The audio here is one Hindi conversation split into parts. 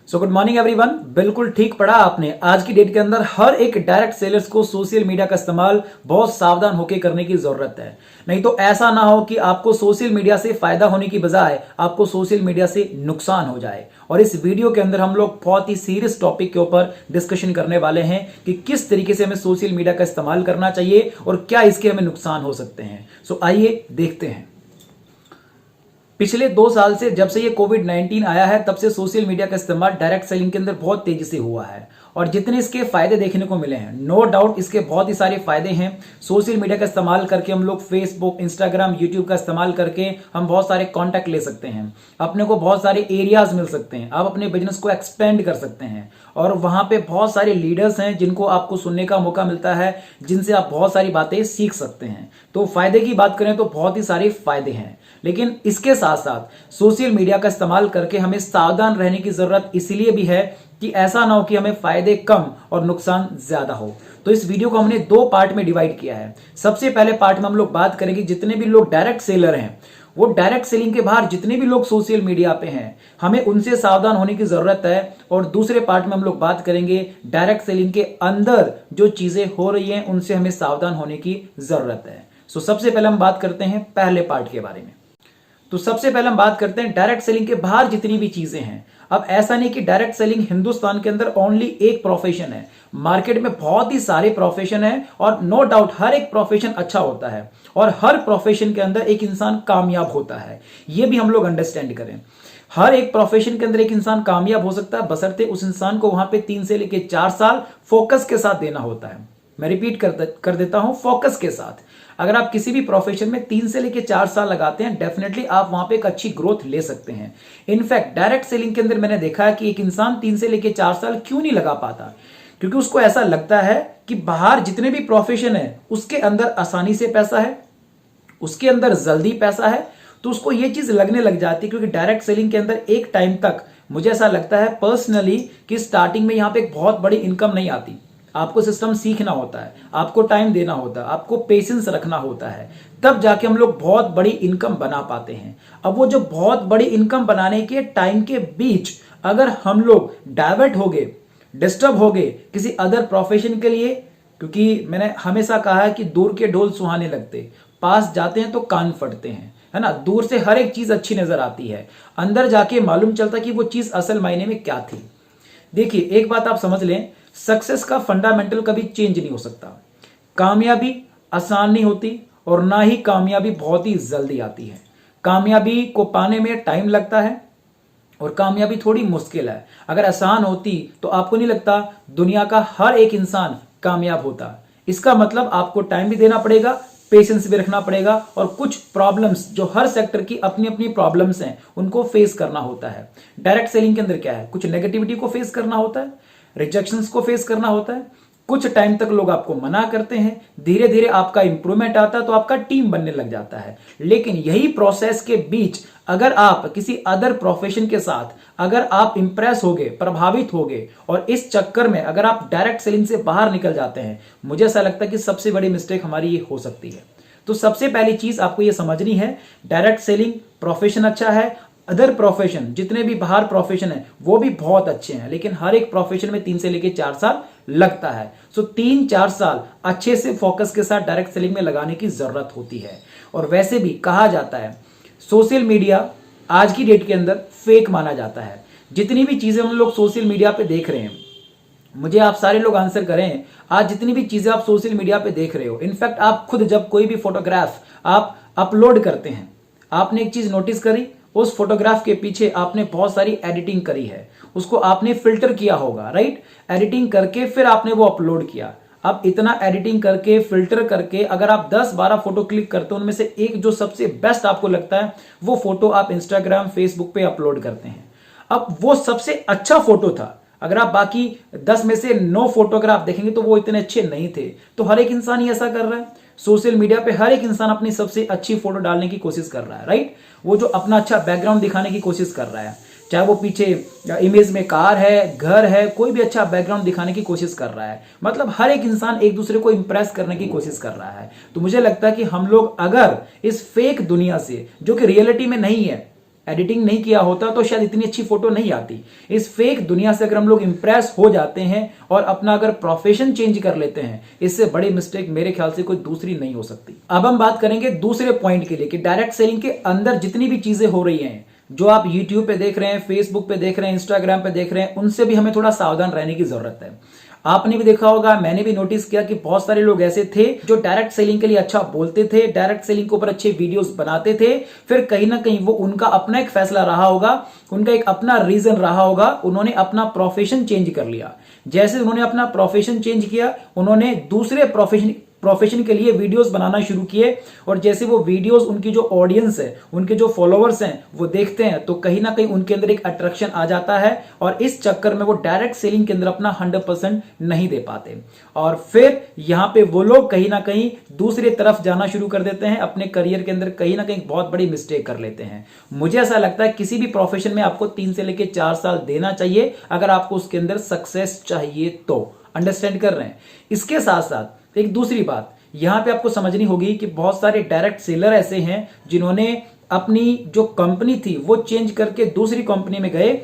So good morning everyone. बिल्कुल ठीक पढ़ा आपने। आज की डेट के अंदर हर एक डायरेक्ट सेलर्स को सोशल मीडिया का इस्तेमाल बहुत सावधान होकर करने की जरूरत है। नहीं तो ऐसा ना हो कि आपको सोशल मीडिया से फायदा होने की बजाय आपको सोशल मीडिया से नुकसान हो जाए। और इस वीडियो के अंदर हम लोग बहुत ही सीरियस टॉपिक के ऊपर डिस्कशन करने वाले हैं कि किस तरीके से हमें सोशल मीडिया का इस्तेमाल करना चाहिए और क्या इसके हमें नुकसान हो सकते हैं। सो आइए देखते हैं। पिछले 2 साल से जब से ये कोविड-19 आया है तब से सोशल मीडिया का इस्तेमाल डायरेक्ट सेलिंग के अंदर बहुत तेजी से हुआ है और जितने इसके फायदे देखने को मिले हैं, नो डाउट इसके बहुत ही सारे फायदे हैं। सोशल मीडिया का इस्तेमाल करके हम लोग फेसबुक, इंस्टाग्राम, यूट्यूब का इस्तेमाल करके हम बहुत सारे कॉन्टैक्ट ले सकते हैं, अपने को बहुत सारे एरियाज मिल सकते हैं, आप अपने बिजनेस को एक्सपेंड कर सकते हैं और वहां पे बहुत सारे लीडर्स हैं जिनको आपको सुनने का मौका मिलता है, जिनसे आप बहुत सारी बातें सीख सकते हैं। तो फायदे की बात करें तो बहुत ही सारे फायदे हैं, लेकिन इसके साथ साथ सोशल मीडिया का इस्तेमाल करके हमें सावधान रहने की जरूरत इसलिए भी है कि ऐसा ना हो कि हमें फायदे कम और नुकसान ज्यादा हो। तो इस वीडियो को हमने 2 पार्ट में डिवाइड किया है। सबसे पहले पार्ट में हम लोग बात करेंगे जितने भी लोग डायरेक्ट सेलर हैं, वो डायरेक्ट सेलिंग के बाहर जितने भी लोग सोशल मीडिया पे हैं, हमें उनसे सावधान होने की जरूरत है। और दूसरे पार्ट में हम लोग बात करेंगे डायरेक्ट सेलिंग के अंदर जो चीजें हो रही हैं उनसे हमें सावधान होने की जरूरत है। सो सबसे पहले हम बात करते हैं पहले पार्ट के बारे में। तो सबसे पहले हम बात करते हैं डायरेक्ट सेलिंग के बाहर जितनी भी चीजें हैं। अब ऐसा नहीं कि डायरेक्ट सेलिंग हिंदुस्तान के अंदर ओनली एक प्रोफेशन है, मार्केट में बहुत ही सारे प्रोफेशन है और नो डाउट हर एक प्रोफेशन अच्छा होता है और हर प्रोफेशन के अंदर एक इंसान कामयाब होता है। यह भी हम लोग अंडरस्टैंड करें। हर एक प्रोफेशन के अंदर एक इंसान कामयाब हो सकता है, बशर्ते उस इंसान को वहां पे 3 से लेकर 4 साल फोकस के साथ देना होता है। मैं रिपीट कर देता हूं, फोकस के साथ। अगर आप किसी भी प्रोफेशन में 3 से लेकर 4 साल लगाते हैं, डेफिनेटली आप वहां पे एक अच्छी ग्रोथ ले सकते हैं। इनफैक्ट डायरेक्ट सेलिंग के अंदर मैंने देखा है कि एक इंसान 3 से लेकर 4 साल क्यों नहीं लगा पाता, क्योंकि उसको ऐसा लगता है कि बाहर जितने भी प्रोफेशन है उसके अंदर आसानी से पैसा है, उसके अंदर जल्दी पैसा है, तो उसको ये चीज लगने लग जाती है। क्योंकि डायरेक्ट सेलिंग के अंदर एक टाइम तक मुझे ऐसा लगता है पर्सनली कि स्टार्टिंग में यहां पे एक बहुत बड़ी इनकम नहीं आती। आपको सिस्टम सीखना होता है, आपको टाइम देना होता है, आपको पेशेंस रखना होता है, तब जाके हम लोग बहुत बड़ी इनकम बना पाते हैं। अब वो जो बहुत बड़ी इनकम बनाने के टाइम के बीच अगर हम लोग डाइवर्ट हो गए, डिस्टर्ब हो गए किसी अदर प्रोफेशन के लिए, क्योंकि मैंने हमेशा कहा है कि दूर के ढोल सुहाने लगते, पास जाते हैं तो कान फटते हैं, है ना। दूर से हर एक चीज अच्छी नजर आती है, अंदर जाके मालूम चलता कि वो चीज असल मायने में क्या थी। देखिए एक बात आप समझ लें, सक्सेस का फंडामेंटल कभी चेंज नहीं हो सकता। कामयाबी आसान नहीं होती और ना ही कामयाबी बहुत ही जल्दी आती है। कामयाबी को पाने में टाइम लगता है और कामयाबी थोड़ी मुश्किल है। अगर आसान होती तो आपको नहीं लगता दुनिया का हर एक इंसान कामयाब होता। इसका मतलब आपको टाइम भी देना पड़ेगा, पेशेंस भी रखना पड़ेगा और कुछ प्रॉब्लम्स जो हर सेक्टर की अपनी अपनी प्रॉब्लम्स हैं उनको फेस करना होता है। डायरेक्ट सेलिंग के अंदर क्या है, कुछ नेगेटिविटी को फेस करना होता है, रिजेक्शंस को फेस करना होता है, कुछ टाइम तक लोग आपको मना करते हैं, धीरे धीरे आपका इंप्रूवमेंट आता है तो आपका टीम बनने लग जाता है। लेकिन यही प्रोसेस के बीच अगर आप किसी अदर प्रोफेशन के साथ अगर आप इंप्रेस हो गए, प्रभावित हो गए और इस चक्कर में अगर आप डायरेक्ट सेलिंग से बाहर निकल जाते हैं, मुझे ऐसा लगता है कि सबसे बड़ी मिस्टेक हमारी ये हो सकती है। तो सबसे पहली चीज आपको ये समझनी है, डायरेक्ट सेलिंग प्रोफेशन अच्छा है, अदर प्रोफेशन जितने भी बाहर प्रोफेशन है वो भी बहुत अच्छे हैं, लेकिन हर एक प्रोफेशन में 3 से लेकर 4 साल लगता है। सो 3-4 साल अच्छे से फोकस के साथ डायरेक्ट सेलिंग में लगाने की जरूरत होती है। और वैसे भी कहा जाता है सोशल मीडिया आज की डेट के अंदर फेक माना जाता है। जितनी भी चीजें हम लोग सोशल मीडिया पे देख रहे हैं, मुझे आप सारे लोग आंसर करें, आज जितनी भी चीजें आप सोशल मीडिया पे देख रहे हो, इनफैक्ट आप खुद जब कोई भी फोटोग्राफ आप अपलोड करते हैं, आपने एक चीज नोटिस करी, उस फोटोग्राफ के पीछे आपने बहुत सारी एडिटिंग करी है, उसको आपने फिल्टर किया होगा, राइट। एडिटिंग करके फिर आपने वो अपलोड किया। अब इतना एडिटिंग करके फिल्टर करके अगर आप 10-12 फोटो क्लिक करते हो, उनमें से एक जो सबसे बेस्ट आपको लगता है वो फोटो आप इंस्टाग्राम, फेसबुक पे अपलोड करते हैं। अब वो सबसे अच्छा फोटो था, अगर आप बाकी 10 में से 9 फोटोग्राफ देखेंगे तो वो इतने अच्छे नहीं थे। तो हर एक इंसान ही ऐसा कर रहा है, सोशल मीडिया पे हर एक इंसान अपनी सबसे अच्छी फोटो डालने की कोशिश कर रहा है, राइट। वो जो अपना अच्छा बैकग्राउंड दिखाने की कोशिश कर रहा है, चाहे वो पीछे इमेज में कार है, घर है, कोई भी अच्छा बैकग्राउंड दिखाने की कोशिश कर रहा है। मतलब हर एक इंसान एक दूसरे को इंप्रेस करने की कोशिश कर रहा है। तो मुझे लगता है कि हम लोग अगर इस फेक दुनिया से, जो कि रियलिटी में नहीं है, एडिटिंग नहीं किया होता तो शायद इतनी अच्छी फोटो नहीं आती। इस फेक दुनिया से अगर हम लोग इंप्रेस हो जाते हैं और अपना अगर प्रोफेशन चेंज कर लेते हैं, इससे बड़ी मिस्टेक मेरे ख्याल से कोई दूसरी नहीं हो सकती। अब हम बात करेंगे दूसरे पॉइंट के लिए कि डायरेक्ट सेलिंग के अंदर जितनी भी चीजें हो रही हैं, जो आप YouTube पे देख रहे हैं, फेसबुक पे देख रहे हैं, इंस्टाग्राम पे देख रहे हैं, उनसे भी हमें थोड़ा सावधान रहने की जरूरत है। आपने भी देखा होगा, मैंने भी नोटिस किया कि बहुत सारे लोग ऐसे थे जो डायरेक्ट सेलिंग के लिए अच्छा बोलते थे, डायरेक्ट सेलिंग के ऊपर अच्छे वीडियोस बनाते थे, फिर कहीं ना कहीं वो उनका अपना एक फैसला रहा होगा, उनका एक अपना रीजन रहा होगा, उन्होंने अपना प्रोफेशन चेंज कर लिया। जैसे उन्होंने अपना प्रोफेशन चेंज किया, उन्होंने दूसरे प्रोफेशन के लिए वीडियोस बनाना शुरू किए, और जैसे वो वीडियोस उनकी जो ऑडियंस है, उनके जो फॉलोअर्स हैं, वो देखते हैं तो कहीं ना कहीं उनके अंदर एक अट्रैक्शन आ जाता है, और इस चक्कर में वो डायरेक्ट सेलिंग के अंदर अपना 100% नहीं दे पाते, और फिर यहां पे वो लोग कहीं ना कहीं दूसरी तरफ जाना शुरू कर देते हैं, अपने करियर के अंदर कहीं ना कहीं बहुत बड़ी मिस्टेक कर लेते हैं। मुझे ऐसा लगता है किसी भी प्रोफेशन में आपको 3 से लेकर 4 साल देना चाहिए अगर आपको उसके अंदर सक्सेस चाहिए तो। अंडरस्टैंड कर रहे हैं? इसके साथ साथ एक दूसरी बात यहां पे आपको समझनी होगी कि बहुत सारे डायरेक्ट सेलर ऐसे हैं जिन्होंने अपनी जो कंपनी थी वो चेंज करके दूसरी कंपनी में गए,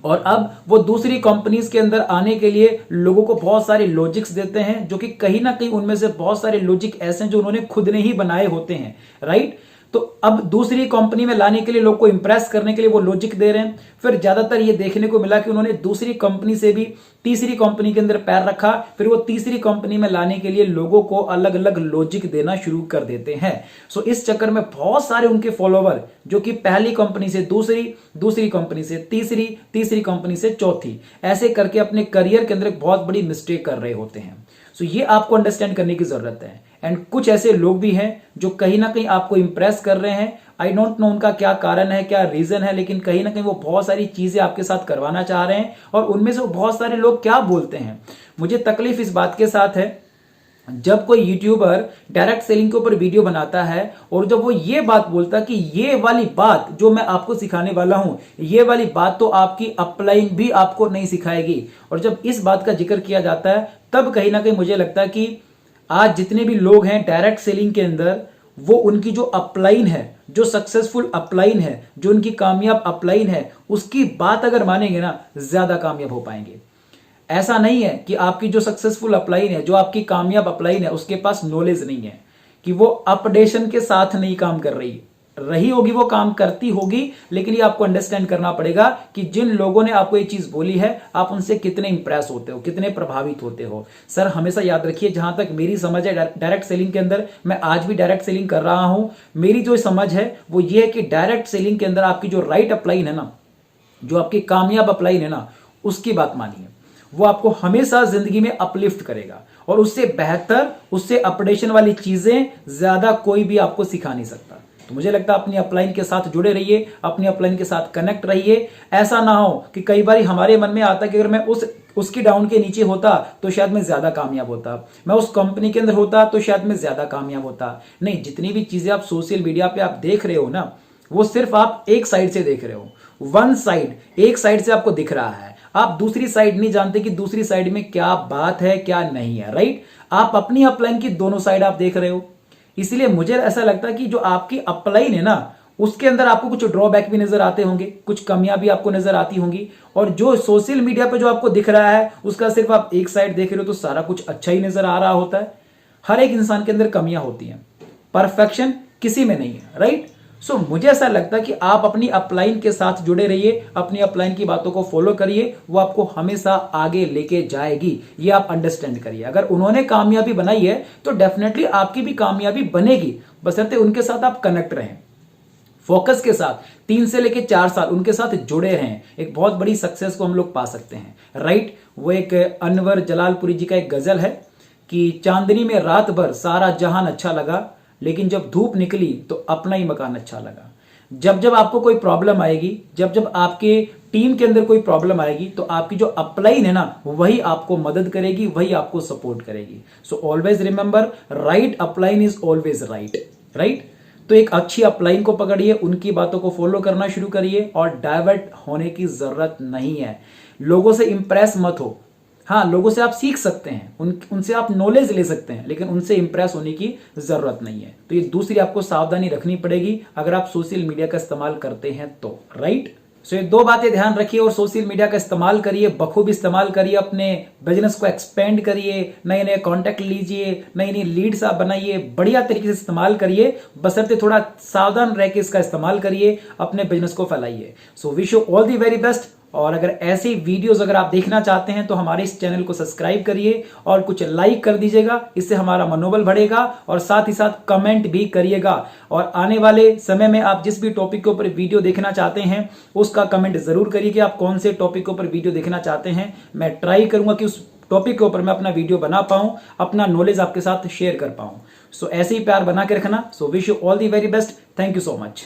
और अब वो दूसरी कंपनीज के अंदर आने के लिए लोगों को बहुत सारे लॉजिक्स देते हैं, जो कि कहीं ना कहीं उनमें से बहुत सारे लॉजिक ऐसे हैं जो उन्होंने खुद ने ही बनाए होते हैं, राइट। तो अब दूसरी कंपनी में लाने के लिए, लोग को इंप्रेस करने के लिए वो लॉजिक दे रहे हैं। फिर ज्यादातर ये देखने को मिला कि उन्होंने दूसरी कंपनी से भी तीसरी कंपनी के अंदर पैर रखा, फिर वो तीसरी कंपनी में लाने के लिए लोगों को अलग अलग लॉजिक देना शुरू कर देते हैं। सो इस चक्कर में बहुत सारे उनके फॉलोवर जो कि पहली कंपनी से दूसरी, दूसरी कंपनी से तीसरी, तीसरी कंपनी से चौथी, ऐसे करके अपने करियर के अंदर एक बहुत बड़ी मिस्टेक कर रहे होते हैं। सो ये आपको अंडरस्टैंड करने की जरूरत है। एंड कुछ ऐसे लोग भी हैं जो कहीं ना कहीं आपको इंप्रेस कर रहे हैं। आई डोंट नो उनका क्या कारण है, क्या रीजन है, लेकिन कहीं ना कहीं वो बहुत सारी चीजें आपके साथ करवाना चाह रहे हैं, और उनमें से बहुत सारे लोग क्या बोलते हैं। मुझे तकलीफ इस बात के साथ है, जब कोई यूट्यूबर डायरेक्ट सेलिंग के ऊपर वीडियो बनाता है और जब वो ये बात बोलता है कि ये वाली बात जो मैं आपको सिखाने वाला हूं, ये वाली बात तो आपकी अपलाइन भी आपको नहीं सिखाएगी, और जब इस बात का जिक्र किया जाता है तब कहीं ना कहीं मुझे लगता है कि आज जितने भी लोग हैं डायरेक्ट सेलिंग के अंदर, वो उनकी जो अपलाइन है, जो सक्सेसफुल अपलाइन है, जो उनकी कामयाब अपलाइन है, उसकी बात अगर मानेंगे ना, ज्यादा कामयाब हो पाएंगे। ऐसा नहीं है कि आपकी जो सक्सेसफुल अपलाइन है, जो आपकी कामयाब अपलाइन है, उसके पास नॉलेज नहीं है, कि वो अपडेशन के साथ नहीं काम कर रही होगी, वो काम करती होगी, लेकिन ये आपको अंडरस्टैंड करना पड़ेगा कि जिन लोगों ने आपको ये चीज बोली है, आप उनसे कितने इंप्रेस होते हो, कितने प्रभावित होते हो। सर हमेशा याद रखिए, जहां तक मेरी समझ है डायरेक्ट सेलिंग के अंदर, मैं आज भी डायरेक्ट सेलिंग कर रहा हूं, मेरी जो समझ है वो ये है कि डायरेक्ट सेलिंग के अंदर आपकी जो राइट अपलाइन है ना, जो आपकी कामयाब अपलाइन है ना, उसकी बात मानिए। वो आपको हमेशा जिंदगी में अपलिफ्ट करेगा, और उससे बेहतर, उससे अपडेशन वाली चीजें ज्यादा कोई भी आपको सिखा नहीं सकता। तो मुझे लगता है अपनी अपलाइन के साथ जुड़े रहिए, अपनी अपलाइन के साथ कनेक्ट रहिए। ऐसा ना हो कि कई बार हमारे मन में आता है कि अगर मैं उसकी डाउन के नीचे होता तो शायद मैं ज्यादा कामयाब होता, मैं उस कंपनी के अंदर होता तो शायद मैं ज्यादा कामयाब होता। नहीं, जितनी भी चीजें आप सोशल मीडिया पे आप देख रहे हो ना, वो सिर्फ आप एक साइड से देख रहे हो, वन साइड, एक साइड से आपको दिख रहा है। आप दूसरी साइड नहीं जानते कि दूसरी साइड में क्या बात है, क्या नहीं है, राइट। आप अपनी अपलाइन की दोनों साइड आप देख रहे हो, इसलिए मुझे ऐसा लगता है कि जो आपकी अपलाइन है ना, उसके अंदर आपको कुछ ड्रॉबैक भी नजर आते होंगे, कुछ कमियां भी आपको नजर आती होंगी, और जो सोशल मीडिया पे जो आपको दिख रहा है उसका सिर्फ आप एक साइड देख रहे हो तो सारा कुछ अच्छा ही नजर आ रहा होता है। हर एक इंसान के अंदर कमियां होती हैं, परफेक्शन किसी में नहीं है, राइट। सो मुझे ऐसा लगता है कि आप अपनी अपलाइन के साथ जुड़े रहिए, अपनी अपलाइन की बातों को फॉलो करिए, वो आपको हमेशा आगे लेके जाएगी, ये आप अंडरस्टैंड करिए। अगर उन्होंने कामयाबी बनाई है तो डेफिनेटली आपकी भी कामयाबी बनेगी, बशर्ते उनके साथ आप कनेक्ट रहें, फोकस के साथ 3 से लेके 4 साल उनके साथ जुड़े रहें, एक बहुत बड़ी सक्सेस को हम लोग पा सकते हैं, राइट। वो एक अनवर जलालपुरी जी का एक गजल है कि चांदनी में रात भर सारा जहान अच्छा लगा, लेकिन जब धूप निकली तो अपना ही मकान अच्छा लगा। जब जब आपको कोई प्रॉब्लम आएगी, जब जब आपके टीम के अंदर कोई प्रॉब्लम आएगी, तो आपकी जो अपलाइन है ना, वही आपको मदद करेगी, वही आपको सपोर्ट करेगी। So always remember, right upline is always right, right. तो एक अच्छी अपलाइन को पकड़िए, उनकी बातों को फॉलो करना शुरू करिए, और डाइवर्ट होने की जरूरत नहीं है। लोगों से इंप्रेस मत हो, हाँ, लोगों से आप सीख सकते हैं, उनसे आप नॉलेज ले सकते हैं, लेकिन उनसे इंप्रेस होने की जरूरत नहीं है। तो ये दूसरी आपको सावधानी रखनी पड़ेगी अगर आप सोशल मीडिया का इस्तेमाल करते हैं तो, राइट। सो ये दो बातें ध्यान रखिए और सोशल मीडिया का इस्तेमाल करिए, बखूबी इस्तेमाल करिए, अपने बिजनेस को एक्सपेंड करिए, नए नए कॉन्टैक्ट लीजिए, नई नई लीड्स आप बनाइए, बढ़िया तरीके से इस्तेमाल करिए, बशर्ते थोड़ा सावधान रह के इसका इस्तेमाल करिए, अपने बिजनेस को फैलाइए। So wish you all the very best. और अगर ऐसे वीडियोस अगर आप देखना चाहते हैं तो हमारे इस चैनल को सब्सक्राइब करिए और कुछ लाइक कर दीजिएगा, इससे हमारा मनोबल बढ़ेगा, और साथ ही साथ कमेंट भी करिएगा। और आने वाले समय में आप जिस भी टॉपिक के ऊपर वीडियो देखना चाहते हैं उसका कमेंट जरूर करिए कि आप कौन से टॉपिक के ऊपर वीडियो देखना चाहते हैं। मैं ट्राई करूंगा कि उस टॉपिक के ऊपर मैं अपना वीडियो बना पाऊं, अपना नॉलेज आपके साथ शेयर कर पाऊं। सो ऐसे ही प्यार बना के रखना। सो wish you all the very best. Thank you so much.